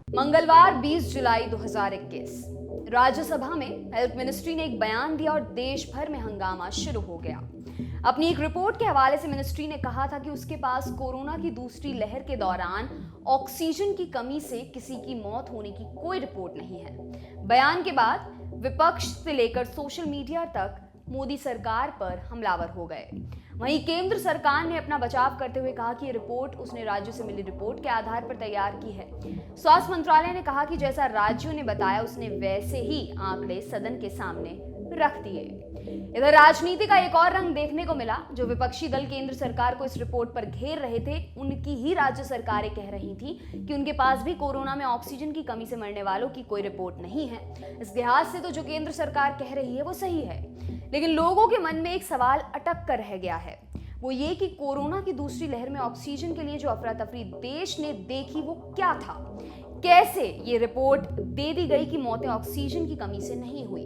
मंगलवार 20 जुलाई 2021 राज्यसभा में health ministry ने एक बयान दिया और देश भर में हंगामा शुरू हो गया। अपनी एक रिपोर्ट के हवाले से मिनिस्ट्री ने कहा था कि उसके पास कोरोना की दूसरी लहर के दौरान ऑक्सीजन की कमी से किसी की मौत होने की कोई रिपोर्ट नहीं है। बयान के बाद विपक्ष से लेकर सोशल मीडिया तक मोदी सरकार पर हमलावर हो गए। वहीं केंद्र सरकार ने अपना बचाव करते हुए कहा कि ये रिपोर्ट उसने राज्यों से मिली रिपोर्ट के आधार पर तैयार की है। स्वास्थ्य मंत्रालय ने कहा कि जैसा राज्यों ने बताया उसने वैसे ही आंकड़े सदन के सामने रख दिए। इधर राजनीति का एक और रंग देखने को मिला। जो विपक्षी दल केंद्र सरकार को इस रिपोर्ट पर घेर रहे थे, उनकी ही राज्य सरकारें कह रही थी कि उनके पास भी कोरोना में ऑक्सीजन की कमी से मरने वालों की कोई रिपोर्ट नहीं है। इस लिहाज से तो जो केंद्र सरकार कह रही है वो सही है, लेकिन लोगों के मन में एक सवाल अटक कर रह गया है। वो ये कि कोरोना की दूसरी लहर में ऑक्सीजन के लिए जो अफरा तफरी देश ने देखी वो क्या था? कैसे ये रिपोर्ट दे दी गई कि मौतें ऑक्सीजन की कमी से नहीं हुई?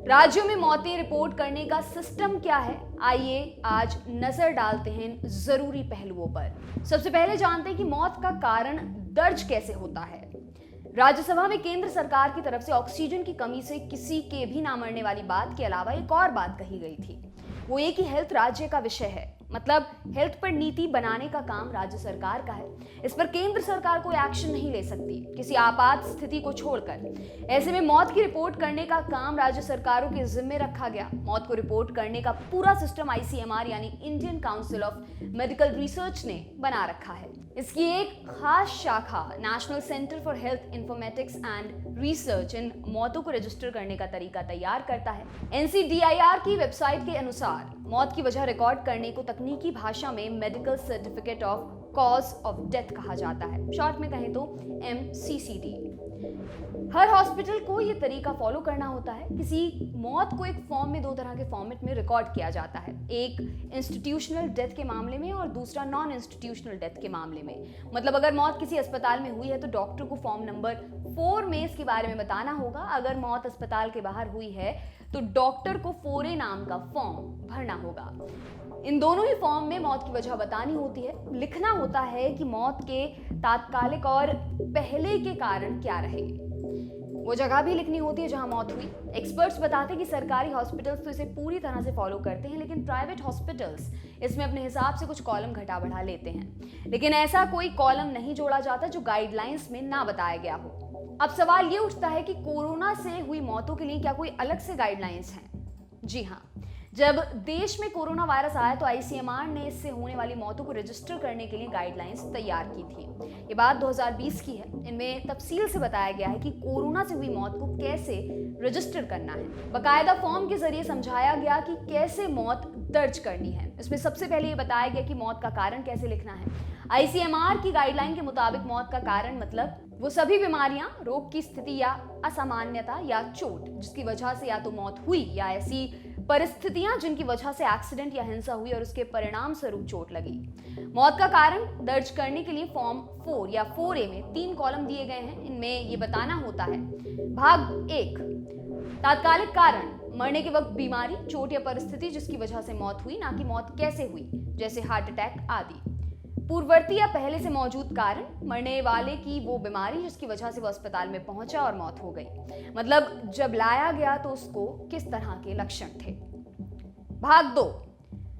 राज्यों में मौतें रिपोर्ट करने का सिस्टम क्या है? आइए आज नजर डालते हैं जरूरी पहलुओं पर। सबसे पहले जानते हैं कि मौत का कारण दर्ज कैसे होता है। राज्यसभा में केंद्र सरकार की तरफ से ऑक्सीजन की कमी से किसी के भी ना मरने वाली बात के अलावा एक और बात कही गई थी। वो ये कि हेल्थ राज्य का विषय है, मतलब हेल्थ पर नीति बनाने का काम राज्य सरकार का है। इस पर केंद्र सरकार कोई एक्शन नहीं ले सकती किसी आपात स्थिति को छोड़कर। ऐसे में मौत की रिपोर्ट करने का काम राज्य सरकारों के जिम्मे रखा गया। मौत को रिपोर्ट करने का पूरा सिस्टम ICMR यानी Indian council of medical research ने बना रखा है। इसकी एक खास शाखा national centre for health informatics and research इन मौतों को रजिस्टर करने का तरीका तैयार करता है। NCDIR की वेबसाइट के अनुसार मौत की वजह रिकॉर्ड करने को तकनीकी भाषा में medical certificate of cause of death कहा जाता है, शॉर्ट में कहें तो MCCD। हर हॉस्पिटल को यह तरीका फॉलो करना होता है। किसी मौत को एक फॉर्म में दो तरह के फॉर्मेट में रिकॉर्ड किया जाता है, एक इंस्टीट्यूशनल डेथ के मामले में और दूसरा नॉन इंस्टीट्यूशनल डेथ के मामले में। मतलब अगर मौत किसी अस्पताल में हुई है तो डॉक्टर को फॉर्म नंबर 4 में इसके बारे में बताना होगा। अगर मौत अस्पताल के बाहर हुई है तो डॉक्टर को 4A नाम का फॉर्म भरना होगा। इन दोनों ही फॉर्म में मौत की वजह बतानी होती है। लिखना होता है कि मौत के तात्कालिक और पहले के कारण क्या रहे। वो जगह भी लिखनी होती है जहां मौत हुई। एक्सपर्ट्स बताते हैं कि सरकारी हॉस्पिटल्स तो इसे पूरी तरह से फॉलो करते हैं, लेकिन प्राइवेट हॉस्पिटल्स इसमें अपने हिसाब से कुछ कॉलम घटा बढ़ा लेते हैं। लेकिन ऐसा कोई कॉलम नहीं जोड़ा जाता जो गाइडलाइंस में ना बताया गया हो। अब सवाल ये उठता है कि कोरोना से हुई मौतों के लिए क्या कोई अलग से गाइडलाइंस हैं? जी हाँ, जब देश में कोरोना वायरस आया तो ICMR ने इससे होने वाली मौतों को रजिस्टर करने के लिए गाइडलाइंस तैयार की थी। ये बात 2020 की है। इनमें तफसील से बताया गया है कि कोरोना से हुई मौत को कैसे रजिस्टर करना है। बाकायदा फॉर्म के जरिए समझाया गया कि कैसे मौत दर्ज करनी है। इसमें सबसे पहले ये बताया गया कि मौत का कारण कैसे लिखना है। ICMR की गाइडलाइन के मुताबिक मौत का कारण मतलब वो सभी बीमारियां, रोग की स्थिति या असामान्यता या चोट जिसकी वजह से या तो मौत हुई या ऐसी परिस्थितियां जिनकी वजह से एक्सीडेंट या हिंसा हुई और उसके परिणाम स्वरूप चोट लगी। मौत का कारण दर्ज करने के लिए फॉर्म 4 या 4A में 3 कॉलम दिए गए हैं। इनमें ये बताना होता है। भाग 1, तात्कालिक कारण, मरने के वक्त बीमारी, चोट या परिस्थिति जिसकी वजह से मौत हुई, ना कि मौत कैसे हुई, जैसे हार्ट अटैक आदि। पूर्ववर्ती या पहले से मौजूद कारण, मरने वाले की वो बीमारी जिसकी वजह से वो अस्पताल में पहुंचा और मौत हो गई, मतलब जब लाया गया तो उसको किस तरह के लक्षण थे। भाग 2,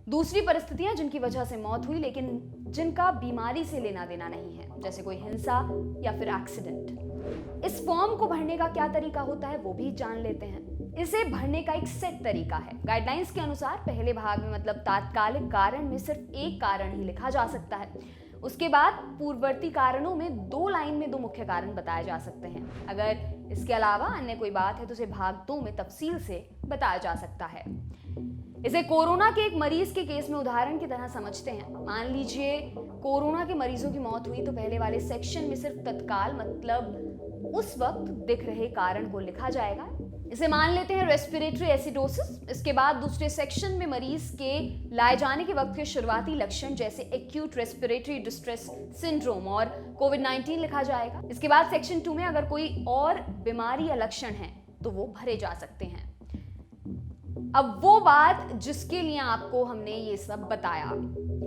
दूसरी परिस्थितियां जिनकी वजह से मौत हुई लेकिन जिनका बीमारी से लेना देना नहीं है, जैसे कोई हिंसा या फिर एक्सीडेंट। इस फॉर्म को भरने का क्या तरीका होता है वो भी जान लेते हैं। इसे भरने का एक सेट तरीका है। गाइडलाइंस के अनुसार पहले भाग में मतलब तात्कालिक कारण में सिर्फ एक कारण ही लिखा जा सकता है। उसके बाद पूर्ववर्ती कारणों में 2 लाइन में 2 मुख्य कारण बताए जा सकते हैं। अगर इसके अलावा अन्य कोई बात है तो उसे भाग 2 में तफसील से बताया जा सकता है। इसे कोरोना के एक मरीज के केस में उदाहरण की तरह समझते हैं। मान लीजिए कोरोना के मरीजों की मौत हुई तो पहले वाले सेक्शन में सिर्फ तत्काल मतलब उस वक्त दिख रहे कारण को लिखा जाएगा। इसे मान लेते हैं रेस्पिरेटरी एसिडोसिस। इसके बाद दूसरे सेक्शन में मरीज के लाए जाने के वक्त के शुरुआती लक्षण जैसे एक्यूट रेस्पिरेटरी डिस्ट्रेस सिंड्रोम और कोविड-19 लिखा जाएगा। इसके बाद सेक्शन 2 में अगर कोई और बीमारी या लक्षण है तो वो भरे जा सकते हैं। अब वो बात जिसके लिए आपको हमने ये सब बताया,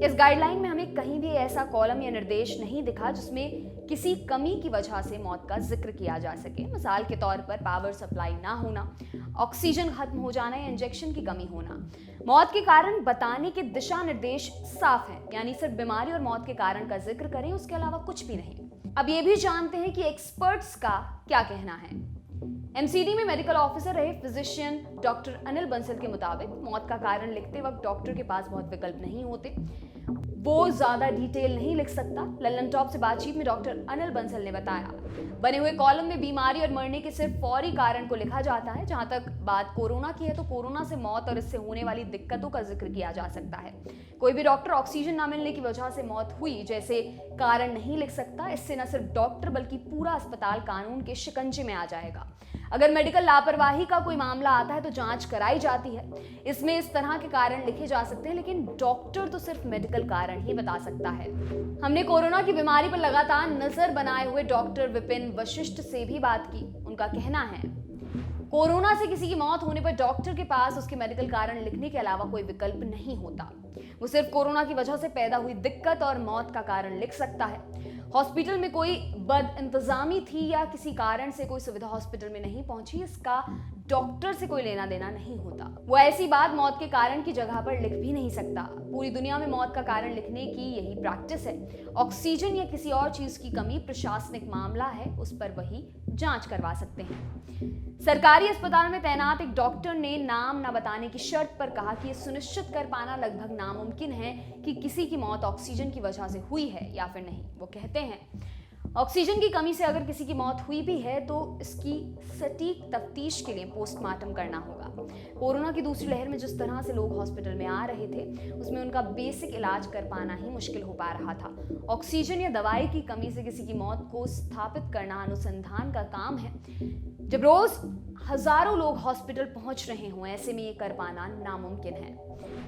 इस गाइडलाइन में हमें कहीं भी ऐसा कॉलम या निर्देश नहीं दिखा जिसमें किसी कमी की वजह से मौत का जिक्र किया जा सके। मिसाल के तौर पर पावर सप्लाई ना होना, ऑक्सीजन खत्म हो जाना या इंजेक्शन की कमी होना। मौत के कारण बताने के दिशा निर्देश साफ हैं, यानी सिर्फ बीमारी और मौत के कारण का जिक्र करें, उसके अलावा कुछ भी नहीं। अब ये भी जानते हैं कि एक्सपर्ट्स का क्या कहना है। एमसीडी में मेडिकल ऑफिसर रहे फिजिशियन डॉक्टर अनिल बंसल के मुताबिक मौत का कारण लिखते वक्त डॉक्टर के पास बहुत विकल्प नहीं होते, वो ज्यादा डिटेल नहीं लिख सकता। लल्लन टॉप से बातचीत में डॉक्टर अनिल बंसल ने बताया, बने हुए कॉलम में बीमारी और मरने के सिर्फ फौरी कारण को लिखा जाता है। जहां तक बात कोरोना की है तो कोरोना से मौत और इससे होने वाली दिक्कतों का जिक्र किया जा सकता है। कोई भी डॉक्टर ऑक्सीजन ना मिलने की वजह से मौत हुई जैसे कारण नहीं लिख सकता। इससे न सिर्फ डॉक्टर बल्कि पूरा अस्पताल कानून के शिकंजे में आ जाएगा। अगर मेडिकल लापरवाही का कोई मामला आता है तो जांच कराई जाती है, इसमें इस तरह के कारण लिखे जा सकते हैं, लेकिन डॉक्टर तो सिर्फ मेडिकल कारण ही बता सकता है। हमने कोरोना की बीमारी पर लगातार नजर बनाए हुए डॉक्टर विपिन वशिष्ठ से भी बात की। उनका कहना है, कोरोना से किसी की मौत होने पर डॉक्टर के पास उसके मेडिकल कारण लिखने के अलावा कोई विकल्प नहीं होता। वो सिर्फ कोरोना की वजह से पैदा हुई दिक्कत और मौत का कारण लिख सकता है। हॉस्पिटल में कोई बदइंतजामी थी या किसी कारण से कोई सुविधा हॉस्पिटल में नहीं पहुंची, इसका डॉक्टर से कोई लेना देना नहीं होता। वो ऐसी बात मौत के कारण की जगह पर लिख भी नहीं सकता। पूरी दुनिया में मौत का कारण लिखने की यही प्रैक्टिस है। ऑक्सीजन या किसी और चीज की कमी प्रशासनिक मामला है, उस पर वही जांच करवा सकते हैं। सरकारी अस्पताल में तैनात एक डॉक्टर ने नाम न बताने की शर्त पर कहा कि यह सुनिश्चित कर पाना लगभग नामुमकिन है कि किसी की मौत ऑक्सीजन की वजह से हुई है या फिर नहीं। वो कहते हैं, ऑक्सीजन की कमी से अगर किसी की मौत हुई भी है तो इसकी सटीक तफ्तीश के लिए पोस्टमार्टम करना होगा। कोरोना की दूसरी लहर में जिस तरह से लोग हॉस्पिटल में आ रहे थे, उसमें उनका बेसिक इलाज कर पाना ही मुश्किल हो पा रहा था। ऑक्सीजन या दवाई की कमी से किसी की मौत को स्थापित करना अनुसंधान का काम है। जब रोज हजारों लोग हॉस्पिटल पहुंच रहे हों, ऐसे में ये कर पाना नामुमकिन है।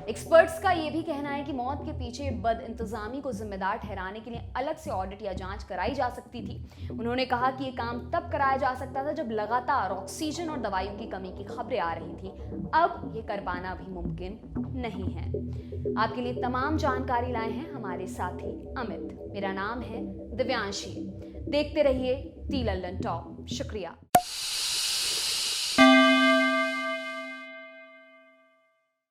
एक्सपर्ट्स का ये भी कहना है कि मौत के पीछे बदइंतजामी को जिम्मेदार ठहराने के लिए अलग से ऑडिट या जांच कराई जा सकती थी। उन्होंने कहा कि ये काम तब कराया जा सकता था जब लगातार ऑक्सीजन और दवाइयों की कमी की खबरें आ रही थी। अब ये कर पाना भी मुमकिन नहीं है। आपके लिए तमाम जानकारी लाए हैं हमारे साथी अमित। मेरा नाम है दिव्यांशी। देखते रहिए टी लल्लन टॉप। शुक्रिया।